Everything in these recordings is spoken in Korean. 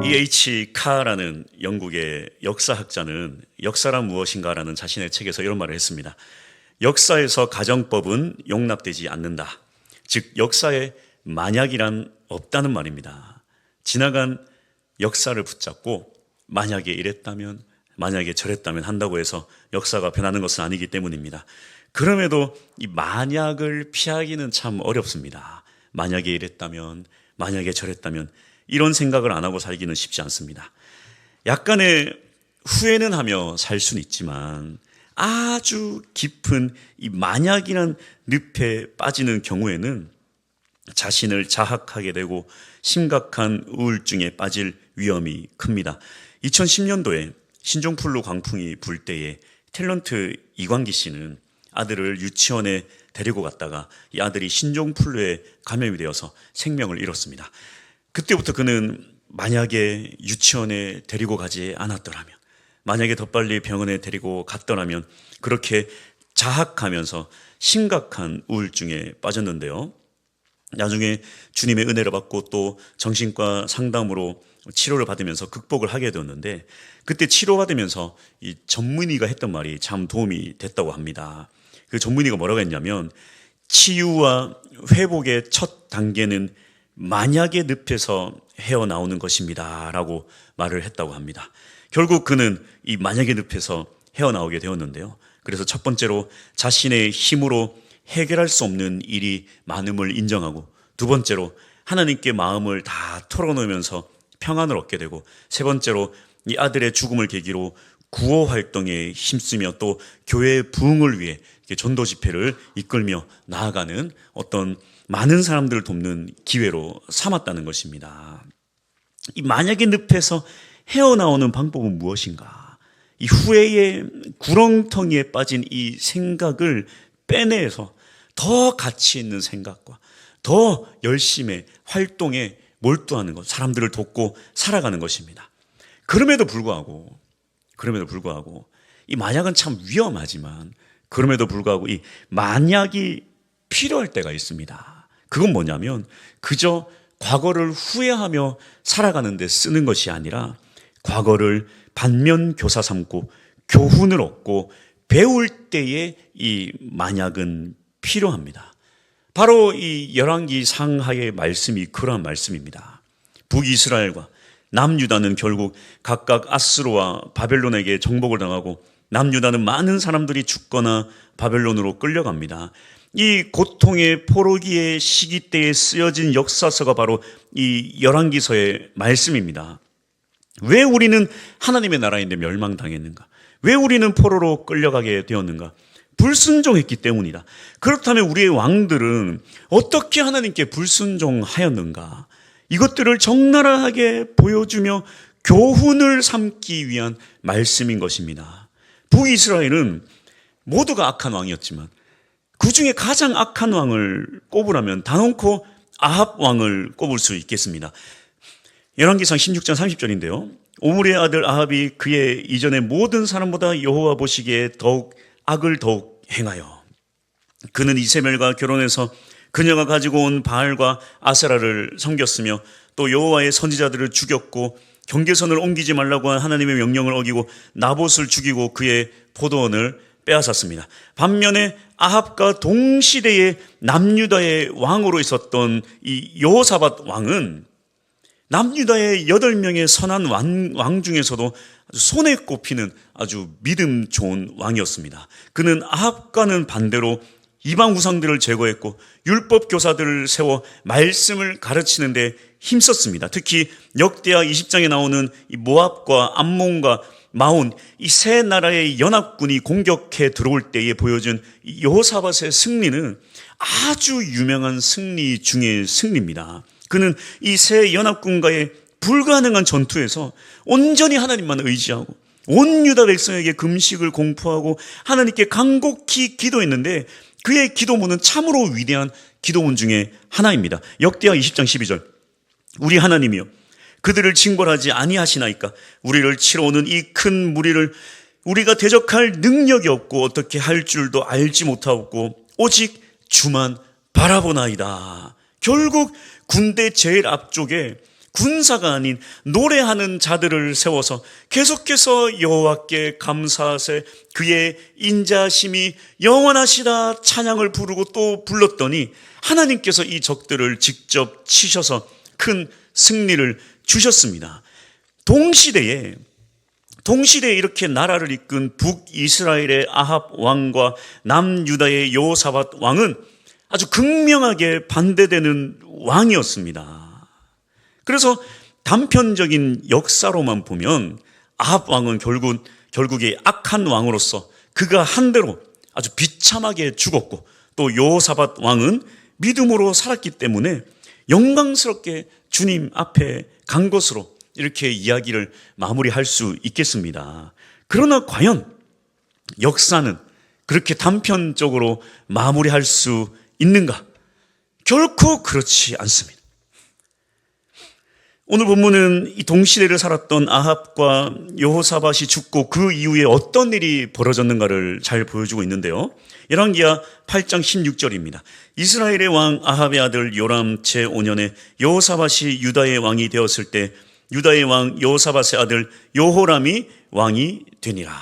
E.H. 카라는 영국의 역사학자는 역사란 무엇인가라는 자신의 책에서 이런 말을 했습니다. 역사에서 가정법은 용납되지 않는다. 즉 역사에 만약이란 없다는 말입니다. 지나간 역사를 붙잡고 만약에 이랬다면, 만약에 저랬다면 한다고 해서 역사가 변하는 것은 아니기 때문입니다. 그럼에도 이 만약을 피하기는 참 어렵습니다. 만약에 이랬다면, 만약에 저랬다면 이런 생각을 안 하고 살기는 쉽지 않습니다. 약간의 후회는 하며 살 수는 있지만 아주 깊은 이 만약이란 늪에 빠지는 경우에는 자신을 자학하게 되고 심각한 우울증에 빠질 위험이 큽니다. 2010년도에 신종플루 광풍이 불 때에 탤런트 이광기 씨는 아들을 유치원에 데리고 갔다가 이 아들이 신종플루에 감염이 되어서 생명을 잃었습니다. 그때부터 그는 만약에 유치원에 데리고 가지 않았더라면, 만약에 더 빨리 병원에 데리고 갔더라면 그렇게 자학하면서 심각한 우울증에 빠졌는데요. 나중에 주님의 은혜를 받고 또 정신과 상담으로 치료를 받으면서 극복을 하게 되었는데, 그때 치료받으면서 이 전문의가 했던 말이 참 도움이 됐다고 합니다. 그 전문의가 뭐라고 했냐면, 치유와 회복의 첫 단계는 만약의 늪에서 헤어나오는 것입니다 라고 말을 했다고 합니다. 결국 그는 이 만약의 늪에서 헤어나오게 되었는데요. 그래서 첫 번째로 자신의 힘으로 해결할 수 없는 일이 많음을 인정하고, 두 번째로 하나님께 마음을 다 털어놓으면서 평안을 얻게 되고, 세 번째로 이 아들의 죽음을 계기로 구호 활동에 힘쓰며 또 교회의 부흥을 위해 전도 집회를 이끌며 나아가는 어떤 많은 사람들을 돕는 기회로 삼았다는 것입니다. 이 만약의 늪에서 헤어나오는 방법은 무엇인가? 이 후회의 구렁텅이에 빠진 이 생각을 빼내서 더 가치 있는 생각과 더 열심히 활동에 몰두하는 것, 사람들을 돕고 살아가는 것입니다. 그럼에도 불구하고 이 만약은 참 위험하지만, 그럼에도 불구하고 이 만약이 필요할 때가 있습니다. 그건 뭐냐면 그저 과거를 후회하며 살아가는 데 쓰는 것이 아니라 과거를 반면교사 삼고 교훈을 얻고 배울 때에 이 만약은 필요합니다. 바로 이 열왕기 상하의 말씀이 그러한 말씀입니다. 북이스라엘과 남유다는 결국 각각 아수르와 바벨론에게 정복을 당하고 남유다는 많은 사람들이 죽거나 바벨론으로 끌려갑니다. 이 고통의 포로기의 시기 때에 쓰여진 역사서가 바로 이 열왕기서의 말씀입니다. 왜 우리는 하나님의 나라인데 멸망당했는가? 왜 우리는 포로로 끌려가게 되었는가? 불순종했기 때문이다. 그렇다면 우리의 왕들은 어떻게 하나님께 불순종하였는가? 이것들을 적나라하게 보여주며 교훈을 삼기 위한 말씀인 것입니다. 북이스라엘은 모두가 악한 왕이었지만 그 중에 가장 악한 왕을 꼽으라면 단언코 아합 왕을 꼽을 수 있겠습니다. 열왕기상 16장 30절인데요. 오므리의 아들 아합이 그의 이전의 모든 사람보다 여호와 보시기에 악을 더욱 행하여 그는 이세벨과 결혼해서 그녀가 가지고 온 바알과 아세라를 섬겼으며 또 여호와의 선지자들을 죽였고 경계선을 옮기지 말라고 한 하나님의 명령을 어기고 나봇을 죽이고 그의 포도원을 빼앗았습니다. 반면에 아합과 동시대에 남유다의 왕으로 있었던 이 여호사밧 왕은 남유다의 8명의 선한 왕 중에서도 아주 손에 꼽히는 아주 믿음 좋은 왕이었습니다. 그는 아합과는 반대로 이방 우상들을 제거했고 율법 교사들을 세워 말씀을 가르치는데 힘썼습니다. 특히 역대하 20장에 나오는 이 모압과 암몬과 마온 이 세 나라의 연합군이 공격해 들어올 때에 보여준 여호사밧의 승리는 아주 유명한 승리 중의 승리입니다. 그는 이 세 연합군과의 불가능한 전투에서 온전히 하나님만 의지하고 온 유다 백성에게 금식을 공포하고 하나님께 간곡히 기도했는데 그의 기도문은 참으로 위대한 기도문 중에 하나입니다. 역대하 20장 12절 우리 하나님이여 그들을 징벌하지 아니하시나이까? 우리를 치러 오는 이 큰 무리를 우리가 대적할 능력이 없고 어떻게 할 줄도 알지 못하고 오직 주만 바라보나이다. 결국 군대 제일 앞쪽에 군사가 아닌 노래하는 자들을 세워서 계속해서 여호와께 감사하세 그의 인자심이 영원하시다 찬양을 부르고 또 불렀더니 하나님께서 이 적들을 직접 치셔서 큰 승리를 주셨습니다. 동시대에 이렇게 나라를 이끈 북이스라엘의 아합 왕과 남유다의 여호사밧 왕은 아주 극명하게 반대되는 왕이었습니다. 그래서 단편적인 역사로만 보면 아합 왕은 결국에 악한 왕으로서 그가 한 대로 아주 비참하게 죽었고, 또 여호사밧 왕은 믿음으로 살았기 때문에 영광스럽게 주님 앞에 간 것으로 이렇게 이야기를 마무리할 수 있겠습니다. 그러나 과연 역사는 그렇게 단편적으로 마무리할 수 있는가? 결코 그렇지 않습니다. 오늘 본문은 이 동시대를 살았던 아합과 여호사밧이 죽고 그 이후에 어떤 일이 벌어졌는가를 잘 보여주고 있는데요. 열왕기하 8장 16절입니다. 이스라엘의 왕 아합의 아들 요람 제5년에 여호사밧이 유다의 왕이 되었을 때 유다의 왕 여호사밧의 아들 여호람이 왕이 되니라.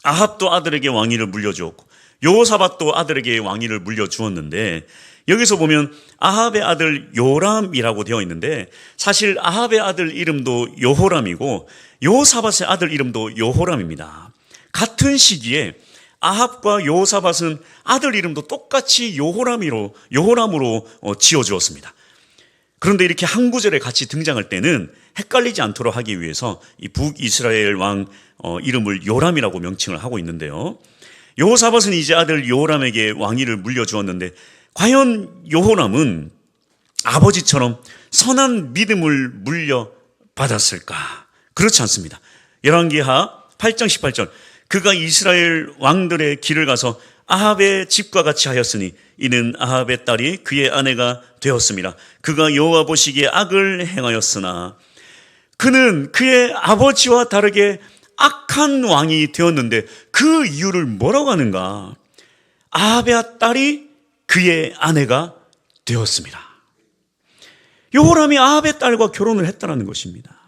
아합도 아들에게 왕위를 물려주었고 여호사밧도 아들에게 왕위를 물려주었는데, 여기서 보면 아합의 아들 요람이라고 되어 있는데 사실 아합의 아들 이름도 여호람이고 여호사밧의 아들 이름도 여호람입니다. 같은 시기에 아합과 여호사밧은 아들 이름도 똑같이 여호람으로 지어주었습니다. 그런데 이렇게 한 구절에 같이 등장할 때는 헷갈리지 않도록 하기 위해서 이 북이스라엘 왕 이름을 요람이라고 명칭을 하고 있는데요. 여호사밧은 이제 아들 여호람에게 왕위를 물려주었는데 과연 여호람은 아버지처럼 선한 믿음을 물려받았을까? 그렇지 않습니다. 열왕기하 8장 18절 그가 이스라엘 왕들의 길을 가서 아합의 집과 같이 하였으니 이는 아합의 딸이 그의 아내가 되었습니다. 그가 여호와 보시기에 악을 행하였으나 그는 그의 아버지와 다르게 악한 왕이 되었는데 그 이유를 뭐라고 하는가? 아합의 딸이 그의 아내가 되었습니다. 여호람이 아합의 딸과 결혼을 했다는 것입니다.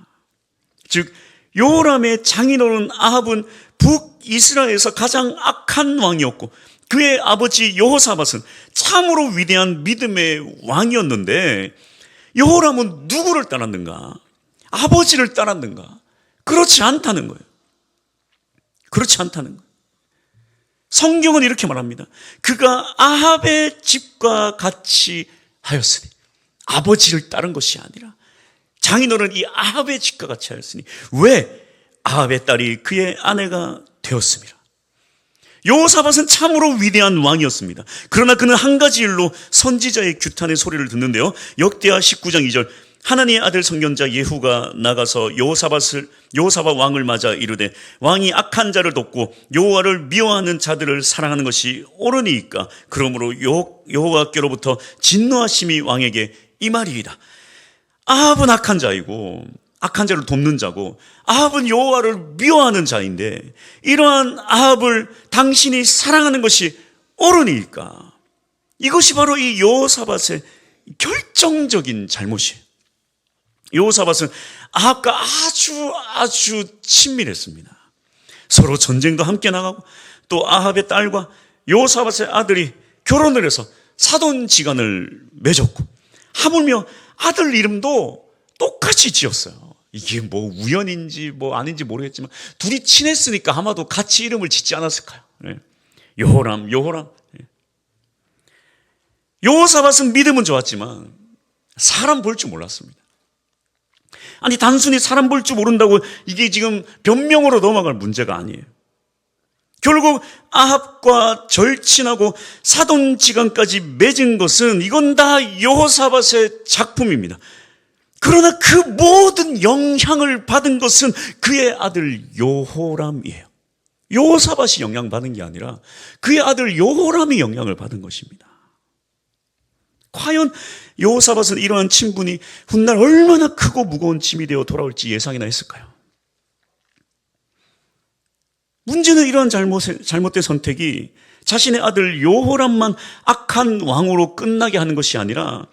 즉 여호람의 장인어른 아합은 북이스라엘에서 가장 악한 왕이었고 그의 아버지 여호사밧은 참으로 위대한 믿음의 왕이었는데 여호람은 누구를 따랐는가? 아버지를 따랐는가? 그렇지 않다는 거예요. 그렇지 않다는 거예요. 성경은 이렇게 말합니다. 그가 아합의 집과 같이 하였으니, 아버지를 따른 것이 아니라 장인어른 이 아합의 집과 같이 하였으니, 왜? 아합의 딸이 그의 아내가 되었습니다. 여호사밧은 참으로 위대한 왕이었습니다. 그러나 그는 한 가지 일로 선지자의 규탄의 소리를 듣는데요. 역대하 19장 2절 하나님의 아들 선견자 예후가 나가서 여호사밧 왕을 맞아 이르되 왕이 악한 자를 돕고 여호와를 미워하는 자들을 사랑하는 것이 옳으니까 그러므로 여호와께로부터 진노하심이 왕에게 임하리이다. 아합은 악한 자이고 악한 자를 돕는 자고 아합은 여호와를 미워하는 자인데 이러한 아합을 당신이 사랑하는 것이 옳으니까, 이것이 바로 이 여호사밧의 결정적인 잘못이에요. 여호사밧은 아합과 아주 친밀했습니다. 서로 전쟁도 함께 나가고 또 아합의 딸과 여호사밧의 아들이 결혼을 해서 사돈지간을 맺었고 하물며 아들 이름도 똑같이 지었어요. 이게 뭐 우연인지 뭐 아닌지 모르겠지만 둘이 친했으니까 아마도 같이 이름을 짓지 않았을까요? 여호람. 여호사밧은 믿음은 좋았지만 사람 볼 줄 몰랐습니다. 아니 단순히 사람 볼 줄 모른다고 이게 지금 변명으로 넘어갈 문제가 아니에요. 결국 아합과 절친하고 사돈지간까지 맺은 것은 이건 다 여호사밧의 작품입니다. 그러나 그 모든 영향을 받은 것은 그의 아들 여호람이에요. 여호사밧이 영향받은 게 아니라 그의 아들 여호람이 영향을 받은 것입니다. 과연 여호사밧은 이러한 친분이 훗날 얼마나 크고 무거운 짐이 되어 돌아올지 예상이나 했을까요? 문제는 이러한 잘못된 선택이 자신의 아들 여호람만 악한 왕으로 끝나게 하는 것이 아니라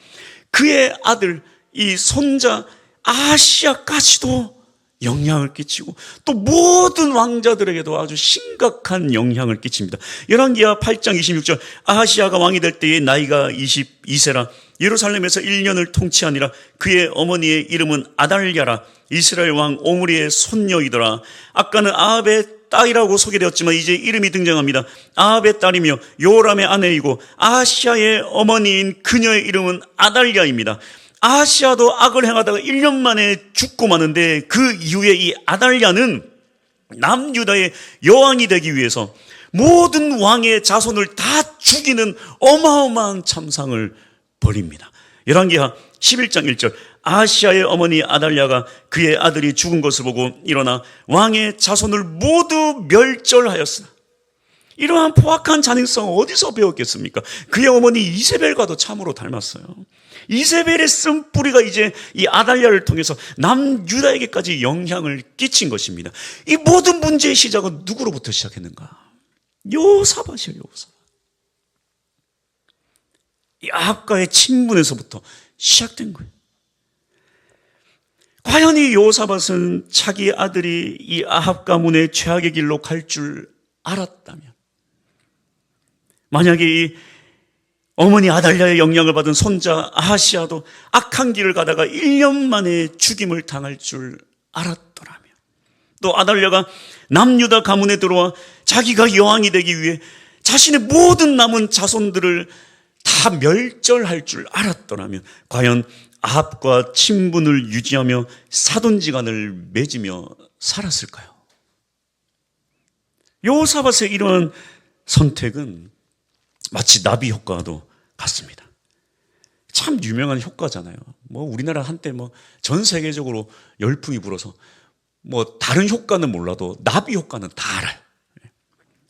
그의 아들 이 손자 아하시아까지도 영향을 끼치고 또 모든 왕자들에게도 아주 심각한 영향을 끼칩니다. 열왕기하 8장 26절 아하시아가 왕이 될 때의 나이가 22세라 예루살렘에서 1년을 통치하니라. 그의 어머니의 이름은 아달랴라. 이스라엘 왕 오므리의 손녀이더라. 아까는 아합의 딸이라고 소개되었지만 이제 이름이 등장합니다. 아합의 딸이며 요람의 아내이고 아하시아의 어머니인 그녀의 이름은 아달랴입니다. 아하시아도 악을 행하다가 1년 만에 죽고 마는데 그 이후에 이 아달랴는 남유다의 여왕이 되기 위해서 모든 왕의 자손을 다 죽이는 어마어마한 참상을 벌입니다. 열왕기하 11장 1절 아하시아의 어머니 아달랴가 그의 아들이 죽은 것을 보고 일어나 왕의 자손을 모두 멸절하였으나 이러한 포악한 잔인성을 어디서 배웠겠습니까? 그의 어머니 이세벨과도 참으로 닮았어요. 이세벨의 쓴 뿌리가 이제 이 아달랴를 통해서 남유다에게까지 영향을 끼친 것입니다. 이 모든 문제의 시작은 누구로부터 시작했는가? 여호사밧이에요. 여호사밧. 이 아합과의 친분에서부터 시작된 거예요. 과연 이 여호사밧은 자기 아들이 이 아합 가문의 최악의 길로 갈 줄 알았다면, 만약에 이 어머니 아달랴의 영향을 받은 손자 아하시아도 악한 길을 가다가 1년 만에 죽임을 당할 줄 알았더라면, 또 아달랴가 남유다 가문에 들어와 자기가 여왕이 되기 위해 자신의 모든 남은 자손들을 다 멸절할 줄 알았더라면 과연 아합과 친분을 유지하며 사돈지간을 맺으며 살았을까요? 여호사밧의 이러한 선택은 마치 나비 효과도 같습니다. 참 유명한 효과잖아요. 우리나라 한때 전 세계적으로 열풍이 불어서 다른 효과는 몰라도 나비 효과는 다 알아요.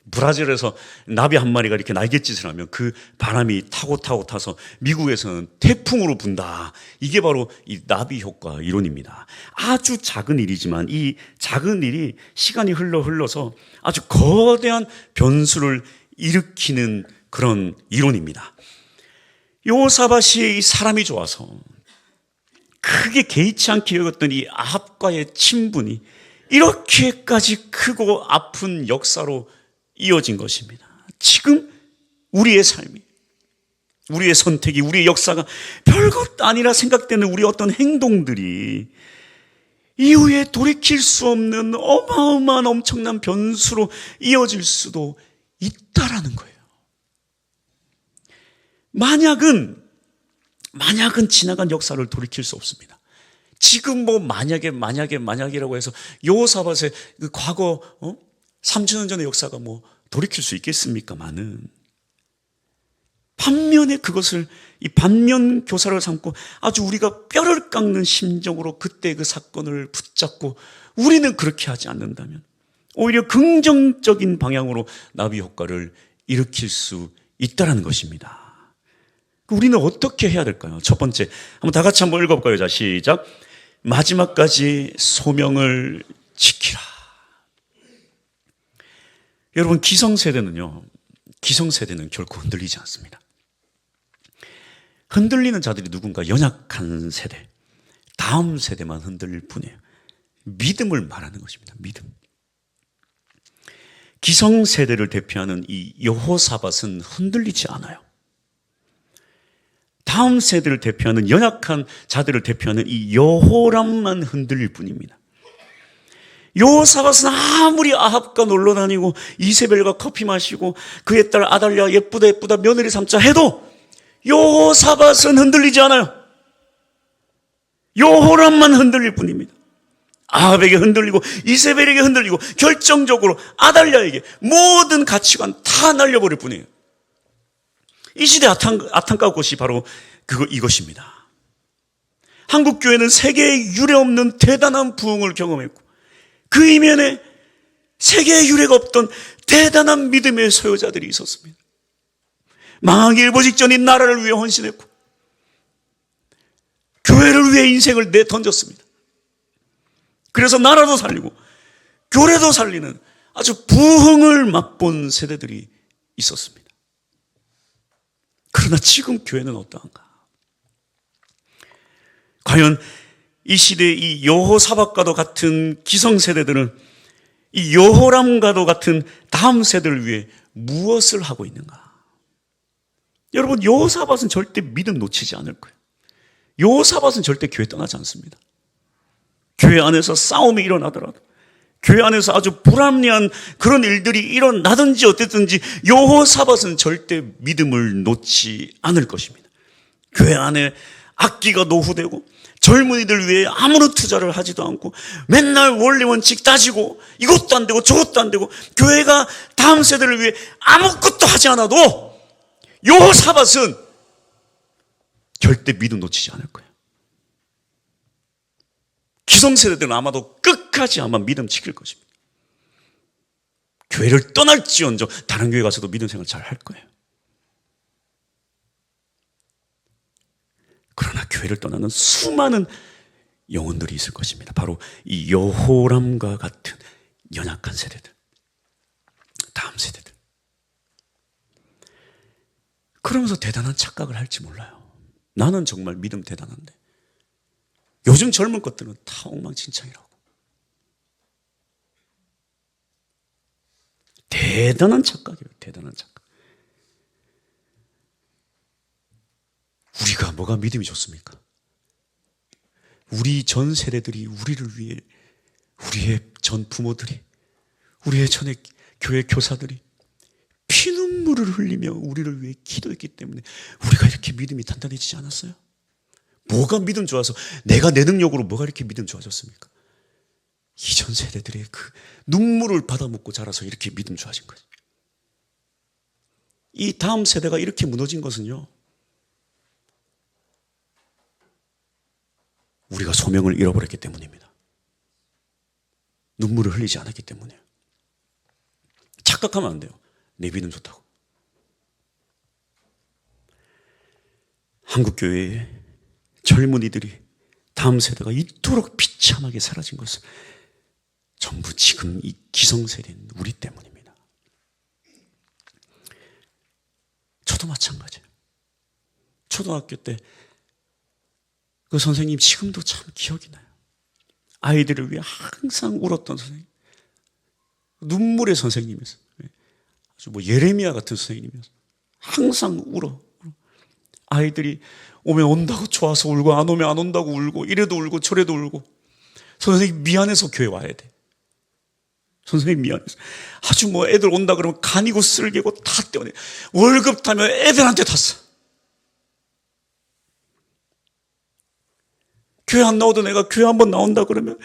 브라질에서 나비 한 마리가 이렇게 날갯짓을 하면 그 바람이 타고 타서 미국에서는 태풍으로 분다. 이게 바로 이 나비 효과 이론입니다. 아주 작은 일이지만 이 작은 일이 시간이 흘러서 아주 거대한 변수를 일으키는 그런 이론입니다. 여호사밧이 사람이 좋아서 크게 개의치 않게 여겼던 이 아합과의 친분이 이렇게까지 크고 아픈 역사로 이어진 것입니다. 지금 우리의 삶이, 우리의 선택이, 우리의 역사가 별것 아니라 생각되는 우리 어떤 행동들이 이후에 돌이킬 수 없는 어마어마한 엄청난 변수로 이어질 수도 있다라는 거예요. 만약은 지나간 역사를 돌이킬 수 없습니다. 지금 만약이라고 해서 여호사밧의 그 과거 3,000년 전의 역사가 돌이킬 수 있겠습니까마는, 반면에 그것을 이 반면 교사를 삼고 아주 우리가 뼈를 깎는 심정으로 그때 그 사건을 붙잡고 우리는 그렇게 하지 않는다면 오히려 긍정적인 방향으로 나비 효과를 일으킬 수 있다는 것입니다. 우리는 어떻게 해야 될까요? 첫 번째, 한번 다 같이 한번 읽어볼까요? 자, 시작. 마지막까지 소명을 지키라. 여러분, 기성세대는 결코 흔들리지 않습니다. 흔들리는 자들이 누군가 연약한 세대, 다음 세대만 흔들릴 뿐이에요. 믿음을 말하는 것입니다. 믿음. 기성세대를 대표하는 이 여호사밧은 흔들리지 않아요. 다음 세대를 대표하는 연약한 자들을 대표하는 이 여호람만 흔들릴 뿐입니다. 여호사밧은 아무리 아합과 놀러 다니고 이세벨과 커피 마시고 그의 딸 아달랴 예쁘다 며느리 삼자 해도 여호사밧은 흔들리지 않아요. 여호람만 흔들릴 뿐입니다. 아합에게 흔들리고 이세벨에게 흔들리고 결정적으로 아달랴에게 모든 가치관 다 날려버릴 뿐이에요. 이 시대 아탄까운 것이 바로 이것입니다. 한국 교회는 세계에 유례없는 대단한 부흥을 경험했고 그 이면에 세계에 유례가 없던 대단한 믿음의 소유자들이 있었습니다. 망하기 일보 직전인 나라를 위해 헌신했고 교회를 위해 인생을 내던졌습니다. 그래서 나라도 살리고 교회도 살리는 아주 부흥을 맛본 세대들이 있었습니다. 그러나 지금 교회는 어떠한가? 과연 이 시대의 이 여호사밧과도 같은 기성세대들은 이 여호람과도 같은 다음 세대를 위해 무엇을 하고 있는가? 여러분, 여호사밧은 절대 믿음 놓치지 않을 거예요. 여호사밧은 절대 교회 떠나지 않습니다. 교회 안에서 싸움이 일어나더라도, 교회 안에서 아주 불합리한 그런 일들이 일어나든지 어쨌든지 여호사밧은 절대 믿음을 놓지 않을 것입니다. 교회 안에 악기가 노후되고 젊은이들 위해 아무런 투자를 하지도 않고 맨날 원리 원칙 따지고 이것도 안 되고 저것도 안 되고 교회가 다음 세대를 위해 아무것도 하지 않아도 여호사밧은 절대 믿음 놓치지 않을 거예요. 기성세대들은 아마도 끝까지 아마 믿음 지킬 것입니다. 교회를 떠날지언정 다른 교회 가서도 믿음 생활 잘 할 거예요. 그러나 교회를 떠나는 수많은 영혼들이 있을 것입니다. 바로 이 여호람과 같은 연약한 세대들, 다음 세대들. 그러면서 대단한 착각을 할지 몰라요. 나는 정말 믿음 대단한데 요즘 젊은 것들은 다 엉망진창이라고. 대단한 착각이에요. 대단한 착각. 우리가 뭐가 믿음이 좋습니까? 우리 전 세대들이 우리를 위해, 우리의 전 부모들이, 우리의 전에 교회 교사들이 피눈물을 흘리며 우리를 위해 기도했기 때문에 우리가 이렇게 믿음이 단단해지지 않았어요? 뭐가 믿음 좋아서, 내가 내 능력으로 뭐가 이렇게 믿음 좋아졌습니까? 이전 세대들의 그 눈물을 받아먹고 자라서 이렇게 믿음 좋아진 거죠. 이 다음 세대가 이렇게 무너진 것은요, 우리가 소명을 잃어버렸기 때문입니다. 눈물을 흘리지 않았기 때문이에요. 착각하면 안 돼요. 내 믿음 좋다고. 한국교회에 젊은이들이, 다음 세대가 이토록 비참하게 사라진 것은 전부 지금 이 기성세대인 우리 때문입니다. 저도 마찬가지예요. 초등학교 때 그 선생님 지금도 참 기억이 나요. 아이들을 위해 항상 울었던 선생님. 눈물의 선생님이었어요. 아주 뭐 예레미야 같은 선생님이었어요. 항상 울어. 아이들이 오면 온다고 좋아서 울고 안 오면 안 온다고 울고 이래도 울고 저래도 울고. 선생님 미안해서 교회 와야 돼. 선생님 미안해서. 아주 뭐 애들 온다 그러면 간이고 쓸개고 다 떼어내. 월급 타면 애들한테 탔어. 교회 안 나오던 애가 교회 한번 나온다 그러면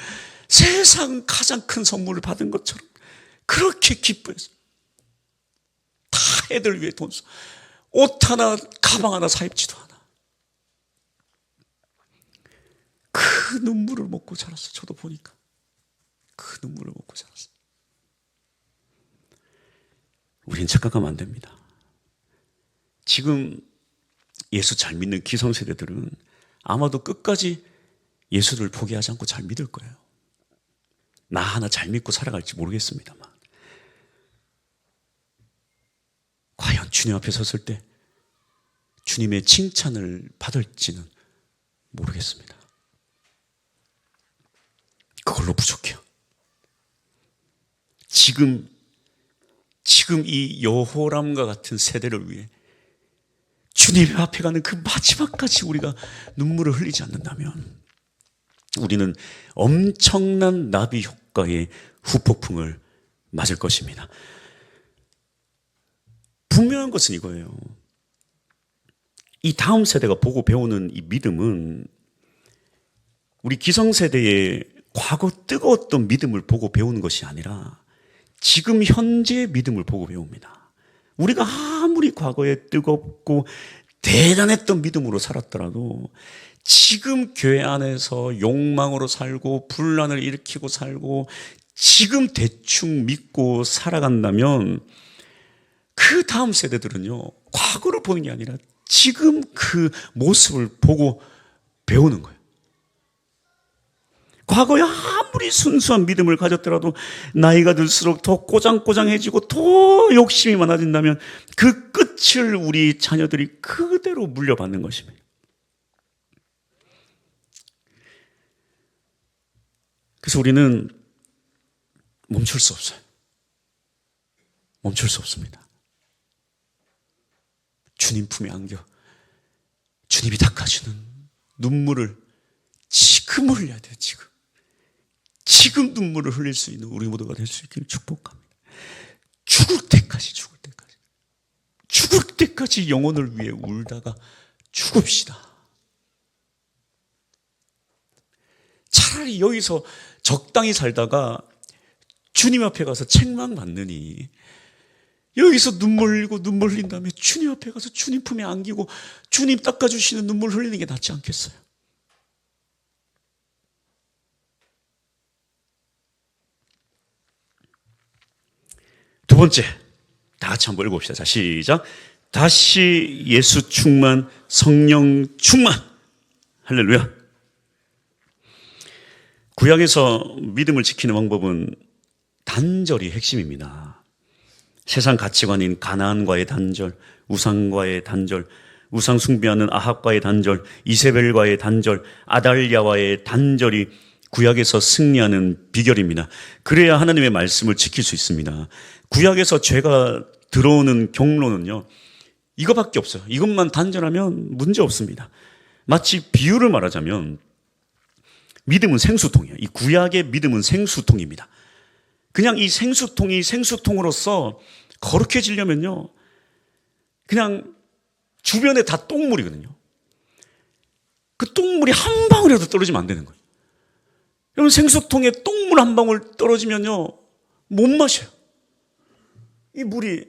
세상 가장 큰 선물을 받은 것처럼 그렇게 기뻐했어. 다 애들 위해 돈 써. 옷 하나, 가방 하나 사 입지도 않아. 그 눈물을 먹고 자랐어. 저도 보니까. 그 눈물을 먹고 자랐어. 우린 착각하면 안 됩니다. 지금 예수 잘 믿는 기성세대들은 아마도 끝까지 예수를 포기하지 않고 잘 믿을 거예요. 나 하나 잘 믿고 살아갈지 모르겠습니다만, 과연 주님 앞에 섰을 때 주님의 칭찬을 받을지는 모르겠습니다. 그걸로 부족해요. 지금 이 여호람과 같은 세대를 위해 주님 앞에 가는 그 마지막까지 우리가 눈물을 흘리지 않는다면 우리는 엄청난 나비 효과의 후폭풍을 맞을 것입니다. 분명한 것은 이거예요. 이 다음 세대가 보고 배우는 이 믿음은 우리 기성세대의 과거 뜨거웠던 믿음을 보고 배우는 것이 아니라 지금 현재의 믿음을 보고 배웁니다. 우리가 아무리 과거에 뜨겁고 대단했던 믿음으로 살았더라도 지금 교회 안에서 욕망으로 살고 분란을 일으키고 살고 지금 대충 믿고 살아간다면 그 다음 세대들은요, 과거를 보는 게 아니라 지금 그 모습을 보고 배우는 거예요. 과거에 아무리 순수한 믿음을 가졌더라도 나이가 들수록 더 꼬장꼬장해지고 더 욕심이 많아진다면 그 끝을 우리 자녀들이 그대로 물려받는 것입니다. 그래서 우리는 멈출 수 없어요. 멈출 수 없습니다. 주님 품에 안겨 주님이 닦아주는 눈물을 지금 흘려야 돼요. 지금 눈물을 흘릴 수 있는 우리 모두가 될 수 있기를 축복합니다. 죽을 때까지 영혼을 위해 울다가 죽읍시다. 차라리 여기서 적당히 살다가 주님 앞에 가서 책망 받느니 여기서 눈물 흘린 다음에 주님 앞에 가서 주님 품에 안기고 주님 닦아주시는 눈물 흘리는 게 낫지 않겠어요? 두 번째, 다 같이 한번 읽어봅시다. 자, 시작. 다시 예수 충만, 성령 충만. 할렐루야. 구약에서 믿음을 지키는 방법은 단절이 핵심입니다. 세상 가치관인 가나안과의 단절, 우상과의 단절, 우상 숭배하는 아합과의 단절, 이세벨과의 단절, 아달랴와의 단절이 구약에서 승리하는 비결입니다. 그래야 하나님의 말씀을 지킬 수 있습니다. 구약에서 죄가 들어오는 경로는요, 이거밖에 없어요. 이것만 단절하면 문제 없습니다. 마치 비유를 말하자면 믿음은 생수통이에요. 이 구약의 믿음은 생수통입니다. 그냥 이 생수통이 생수통으로서 거룩해지려면요, 그냥 주변에 다 똥물이거든요. 그 똥물이 한 방울이라도 떨어지면 안 되는 거예요. 여러분, 생수통에 똥물 한 방울 떨어지면요, 못 마셔요. 이 물이,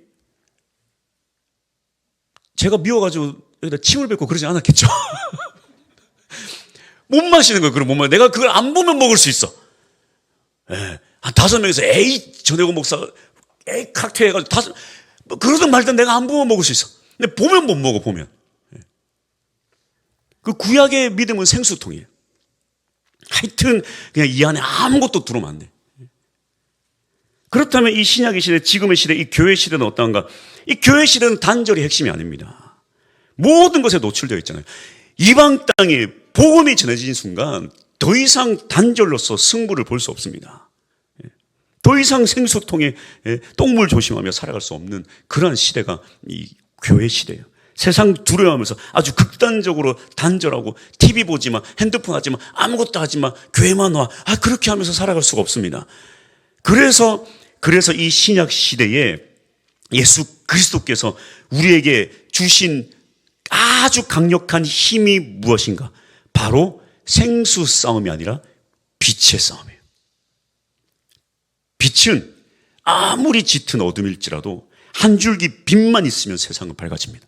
제가 미워가지고 여기다 침을 뱉고 그러지 않았겠죠? 못 마시는 거예요. 그걸 못 마셔. 내가 그걸 안 보면 먹을 수 있어. 예. 한 5명에서 에이, 전혜고 목사가 에이, 칵테일 해가지고 그러든 말든 내가 안 보면 먹을 수 있어. 근데 보면 못 먹어, 보면. 예. 그 구약의 믿음은 생수통이에요. 하여튼, 그냥 이 안에 아무것도 들어오면 안 돼. 그렇다면 이 신약의 시대, 지금의 시대, 이 교회 시대는 어떠한가? 이 교회 시대는 단절이 핵심이 아닙니다. 모든 것에 노출되어 있잖아요. 이방 땅에 복음이 전해진 순간 더 이상 단절로서 승부를 볼 수 없습니다. 더 이상 생수통에 똥물 조심하며 살아갈 수 없는 그러한 시대가 이 교회 시대예요. 세상 두려워하면서 아주 극단적으로 단절하고 TV 보지 마, 핸드폰 하지 마, 아무것도 하지 마, 교회만 와. 그렇게 하면서 살아갈 수가 없습니다. 그래서 이 신약 시대에 예수 그리스도께서 우리에게 주신 아주 강력한 힘이 무엇인가? 바로 생수 싸움이 아니라 빛의 싸움이에요. 빛은 아무리 짙은 어둠일지라도 한 줄기 빛만 있으면 세상은 밝아집니다.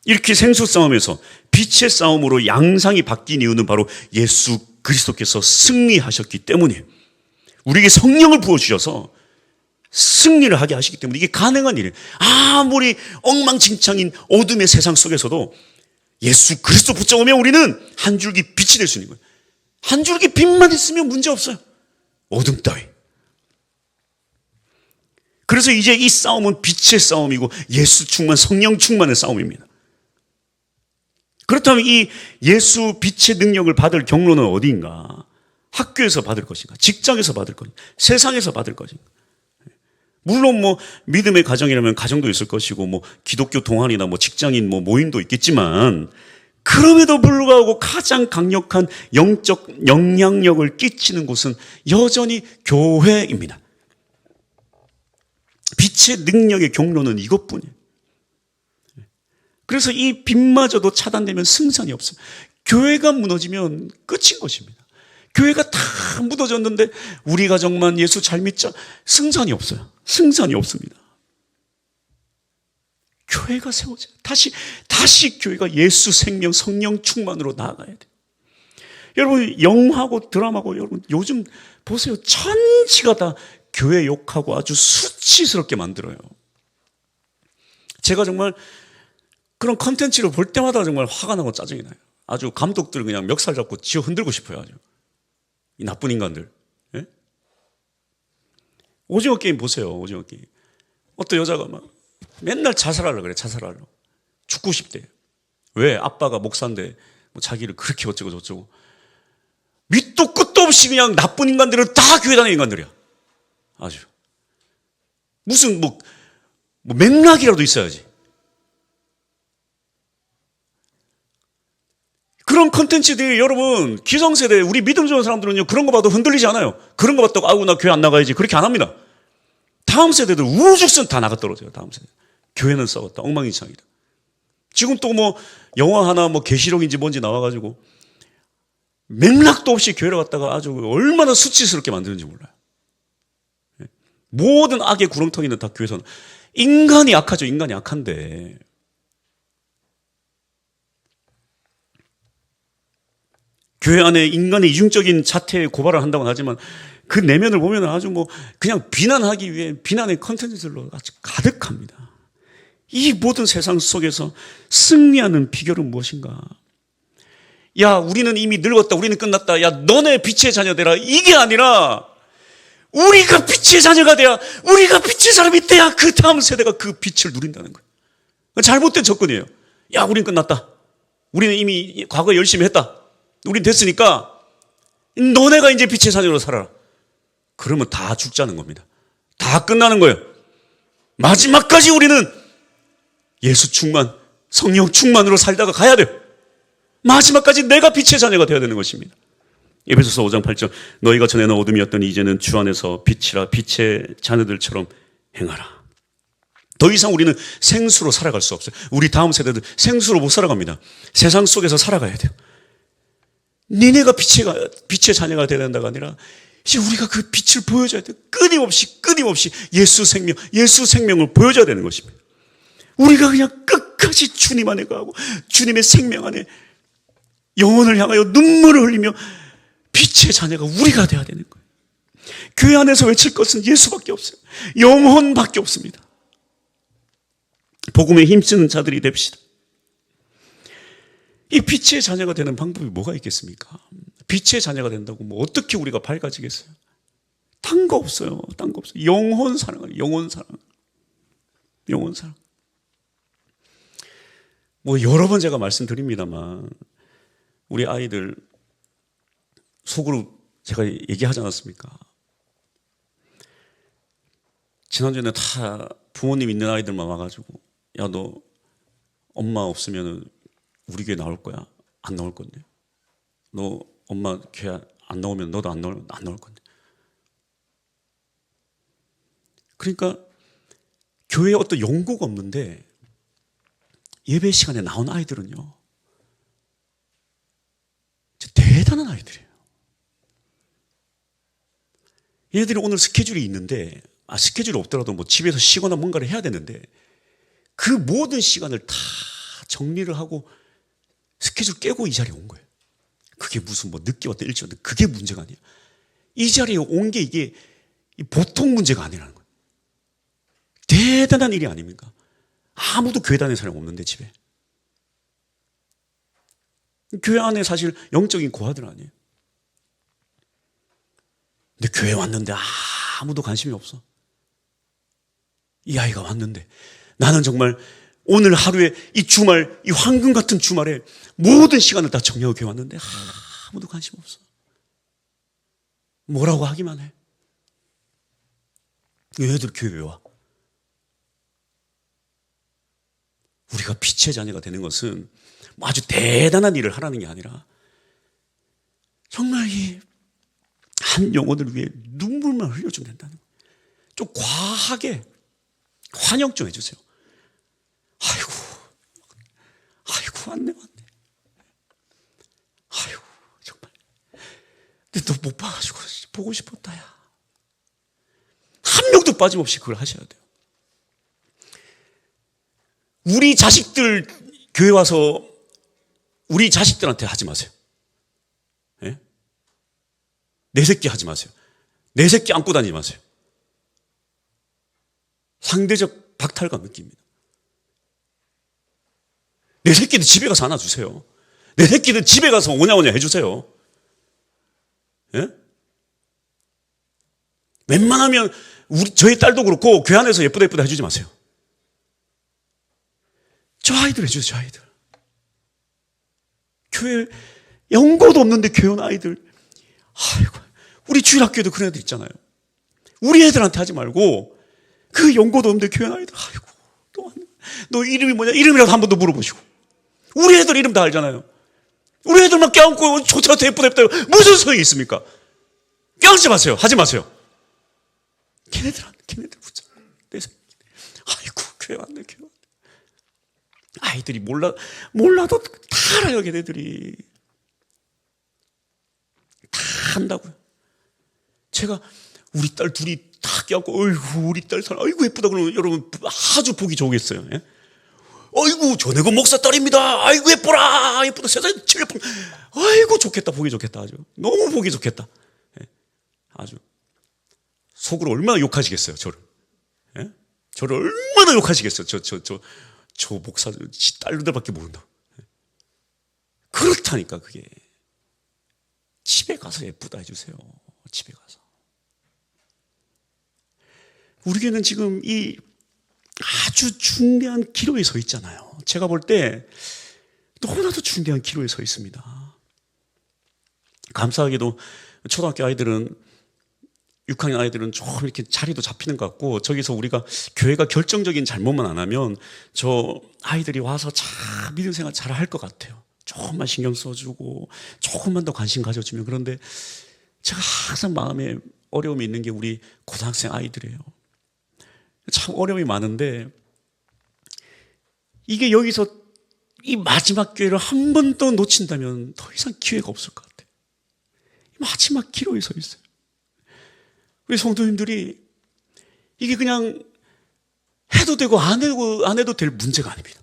이렇게 생수 싸움에서 빛의 싸움으로 양상이 바뀐 이유는 바로 예수 그리스도께서 승리하셨기 때문이에요. 우리에게 성령을 부어주셔서 승리를 하게 하시기 때문에 이게 가능한 일이에요. 아무리 엉망진창인 어둠의 세상 속에서도 예수 그리스도 붙잡으면 우리는 한 줄기 빛이 될 수 있는 거예요. 한 줄기 빛만 있으면 문제 없어요. 어둠 따위. 그래서 이제 이 싸움은 빛의 싸움이고 예수 충만, 성령 충만의 싸움입니다. 그렇다면 이 예수 빛의 능력을 받을 경로는 어디인가? 학교에서 받을 것인가? 직장에서 받을 것인가? 세상에서 받을 것인가? 물론 믿음의 가정이라면 가정도 있을 것이고 기독교 동아리나 직장인 모임도 있겠지만, 그럼에도 불구하고 가장 강력한 영적 영향력을 끼치는 곳은 여전히 교회입니다. 빛의 능력의 경로는 이것뿐이에요. 그래서 이 빛마저도 차단되면 승산이 없어요. 교회가 무너지면 끝인 것입니다. 교회가 다 묻어졌는데 우리 가정만 예수 잘 믿자, 승산이 없어요. 승산이 없습니다. 교회가 세워져요. 다시 교회가 예수 생명 성령 충만으로 나아가야 돼요. 여러분, 영화고 드라마고, 여러분 요즘 보세요. 천지가 다 교회 욕하고 아주 수치스럽게 만들어요. 제가 정말 그런 컨텐츠를 볼 때마다 정말 화가 나고 짜증이 나요. 아주 감독들 그냥 멱살 잡고 쥐어 흔들고 싶어요. 아주 이 나쁜 인간들. 예? 오징어 게임 보세요. 오징어 게임. 어떤 여자가 막 맨날 자살하려고 그래. 자살하려고. 죽고 싶대. 왜? 아빠가 목사인데 자기를 그렇게 어쩌고 저쩌고. 밑도 끝도 없이 그냥 나쁜 인간들은 다 교회 다니는 인간들이야. 아주. 무슨 맥락이라도 있어야지. 그런 컨텐츠들이 여러분, 기성세대, 우리 믿음 좋은 사람들은요, 그런 거 봐도 흔들리지 않아요. 그런 거 봤다고, 아우, 나 교회 안 나가야지. 그렇게 안 합니다. 다음 세대들 우후죽순 다 나가 떨어져요. 다음 세대. 교회는 썩었다. 엉망진창이다. 지금 또 영화 하나 계시록인지 뭔지 나와가지고 맥락도 없이 교회를 갔다가 아주 얼마나 수치스럽게 만드는지 몰라요. 모든 악의 구렁텅이는 다 교회에서는. 인간이 약하죠. 인간이 약한데. 교회 안에 인간의 이중적인 자태에 고발을 한다고는 하지만 그 내면을 보면 아주 그냥 비난하기 위해 비난의 컨텐츠들로 아주 가득합니다. 이 모든 세상 속에서 승리하는 비결은 무엇인가? 야, 우리는 이미 늙었다. 우리는 끝났다. 야, 너네 빛의 자녀 되라. 이게 아니라 우리가 빛의 자녀가 돼야, 우리가 빛의 사람이 돼야 그 다음 세대가 그 빛을 누린다는 거예요. 잘못된 접근이에요. 야, 우린 끝났다. 우리는 이미 과거에 열심히 했다. 우린 됐으니까 너네가 이제 빛의 자녀로 살아라. 그러면 다 죽자는 겁니다. 다 끝나는 거예요. 마지막까지 우리는 예수 충만, 성령 충만으로 살다가 가야 돼요. 마지막까지 내가 빛의 자녀가 되어야 되는 것입니다. 에베소서 5장 8절, 너희가 전에는 어둠이었더니 이제는 주 안에서 빛이라. 빛의 자녀들처럼 행하라. 더 이상 우리는 생수로 살아갈 수 없어요. 우리 다음 세대들 생수로 못 살아갑니다. 세상 속에서 살아가야 돼요. 니네가 빛의 자녀가 되어야 된다가 아니라 이제 우리가 그 빛을 보여줘야 돼요. 끊임없이 예수 생명을 보여줘야 되는 것입니다. 우리가 그냥 끝까지 주님 안에 가고 주님의 생명 안에 영혼을 향하여 눈물을 흘리며 빛의 자녀가 우리가 되어야 되는 거예요. 교회 안에서 외칠 것은 예수밖에 없어요. 영혼밖에 없습니다. 복음에 힘쓰는 자들이 됩시다. 이 빛의 자녀가 되는 방법이 뭐가 있겠습니까? 빛의 자녀가 된다고 어떻게 우리가 밝아지겠어요? 딴 거 없어요. 딴 거 없어요. 영혼 사랑. 여러 번 제가 말씀드립니다만 우리 아이들 속으로 제가 얘기하지 않았습니까? 지난주에는 다 부모님 있는 아이들만 와가지고 야, 너 엄마 없으면 우리 교회 나올 거야? 안 나올 건데. 너 엄마 교회 안 나오면 너도 안 나올 건데. 그러니까 교회에 어떤 연고가 없는데 예배 시간에 나온 아이들은요, 대단한 아이들이에요. 얘네들이 오늘 스케줄이 있는데, 스케줄이 없더라도 집에서 쉬거나 뭔가를 해야 되는데, 그 모든 시간을 다 정리를 하고 스케줄 깨고 이 자리에 온 거예요. 그게 무슨 늦게 왔다 일찍 왔다 그게 문제가 아니에요. 이 자리에 온 게 이게 보통 문제가 아니라는 거예요. 대단한 일이 아닙니까? 아무도 교회 다니는 사람이 없는데 집에. 교회 안에 사실 영적인 고아들 아니에요. 근데 교회 왔는데 아무도 관심이 없어. 이 아이가 왔는데 나는 정말 오늘 하루에 이 주말, 이 황금 같은 주말에 모든 시간을 다 정리하고 교회 왔는데 아무도 관심 없어. 뭐라고 하기만 해. 얘들 교회 왜 와? 우리가 빛의 자녀가 되는 것은 아주 대단한 일을 하라는 게 아니라 정말 이 한 영혼을 위해 눈물만 흘려주면 된다는 거예요. 좀 과하게 환영 좀 해주세요. 아이고 왔네. 아이고 정말. 근데 너 못 봐가지고 보고 싶었다 야. 한 명도 빠짐없이 그걸 하셔야 돼요. 우리 자식들 교회 와서 우리 자식들한테 하지 마세요. 예? 내 새끼 하지 마세요. 내 새끼 안고 다니지 마세요. 상대적 박탈감 느낍니다. 내 새끼들 집에 가서 안아주세요. 내 새끼들 집에 가서 오냐오냐 해주세요. 예? 웬만하면 저희 딸도 그렇고 교회 안에서 예쁘다 해주지 마세요. 저 아이들 해주세요. 저 아이들. 교회 연고도 없는데 교회 온 아이들 아이고, 우리 주일학교에도 그런 애들 있잖아요. 우리 애들한테 하지 말고 그 연고도 없는데 교회 아이들, 아이고, 너 이름이 뭐냐? 이름이라도 한 번 더 물어보시고. 우리 애들 이름 다 알잖아요. 우리 애들만 껴안고 좋다 예쁘다 무슨 소용이 있습니까? 껴안지 마세요. 하지 마세요. 걔네들 붙잡고 내 새끼. 아이고, 교회 왔네, 교회 왔네. 아이들이 몰라도 다 알아요. 걔네들이 다 한다고요. 제가 우리 딸 둘이 다 껴안고, 어이구, 우리 딸 사람, 아이고, 예쁘다 그러면 여러분 아주 보기 좋겠어요. 예? 아이고, 전혜건 목사 딸입니다. 아이고, 예쁘다, 예쁘다, 세상에 제일 예쁜. 아이고, 좋겠다, 보기 좋겠다, 아주. 너무 보기 좋겠다. 예? 아주. 속으로 얼마나 욕하시겠어요, 저를. 예? 저를 얼마나 욕하시겠어요, 저 목사, 지 딸들밖에 모른다. 예? 그렇다니까, 그게. 집에 가서 예쁘다 해주세요. 집에 가서. 우리 교회는 지금 이 아주 중대한 기로에 서 있잖아요. 제가 볼 때 너무나도 중대한 기로에 서 있습니다. 감사하게도 초등학교 아이들은 6학년 아이들은 좀 이렇게 자리도 잡히는 것 같고, 저기서 우리가 교회가 결정적인 잘못만 안 하면 저 아이들이 와서 잘 믿음 생활 잘 할 것 같아요. 조금만 신경 써주고 조금만 더 관심 가져주면. 그런데 제가 항상 마음에 어려움이 있는 게 우리 고등학생 아이들이에요. 참 어려움이 많은데, 이게 여기서 이 마지막 기회를 한 번 더 놓친다면 더 이상 기회가 없을 것 같아요. 마지막 기로에 서 있어요. 우리 성도님들이 이게 그냥 해도 되고 안 해도 될 문제가 아닙니다.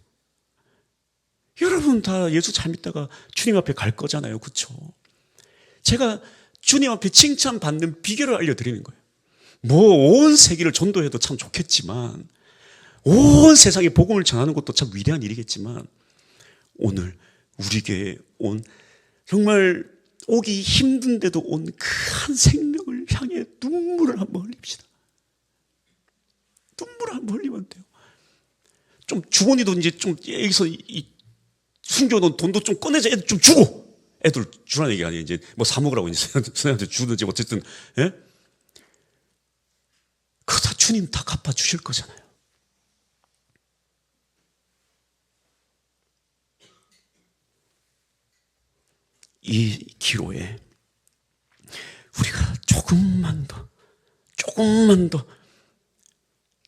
여러분 다 예수 잘 믿다가 주님 앞에 갈 거잖아요. 그렇죠? 제가 주님 앞에 칭찬받는 비결을 알려드리는 거예요. 온 세계를 전도해도 참 좋겠지만, 온 세상에 복음을 전하는 것도 참 위대한 일이겠지만, 오늘 우리 교회에 온, 정말 오기 힘든데도 온 그 한 생명을 향해 눈물을 한번 흘립시다. 눈물을 한번 흘리면 돼요. 좀 주머니도 이제 좀 여기서 숨겨놓은 돈도 좀 꺼내서 애들 좀 주고, 애들 주라는 얘기가 아니에요. 이제 뭐 사 먹으라고 이제 선생님한테 주든지 어쨌든, 예? 그거 다 주님 다 갚아주실 거잖아요. 이 기로에 우리가 조금만 더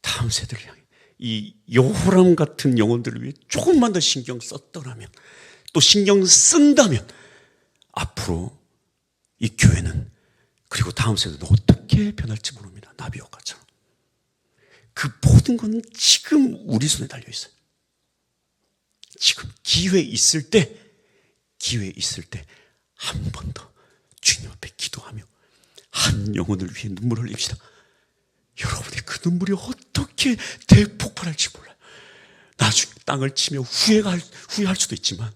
다음 세대를 향해 이 여호람 같은 영혼들을 위해 조금만 더 신경 썼더라면, 또 신경 쓴다면, 앞으로 이 교회는, 그리고 다음 세대는 어떻게 변할지 모릅니다. 나비효과처럼. 그 모든 건 지금 우리 손에 달려 있어요. 지금 기회 있을 때 한 번 더 주님 앞에 기도하며 한 영혼을 위해 눈물을 흘립시다. 여러분의 그 눈물이 어떻게 대폭발할지 몰라요. 나중에 땅을 치며 후회할 수도 있지만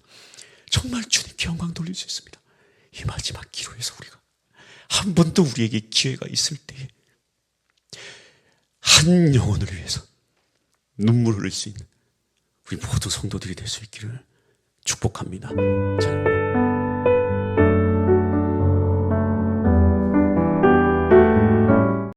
정말 주님께 영광 돌릴 수 있습니다. 이 마지막 기로에서 우리가 한 번 더 우리에게 기회가 있을 때에 한 영혼을 위해서 눈물을 흘릴 수 있는 우리 모든 성도들이 될 수 있기를 축복합니다. 자.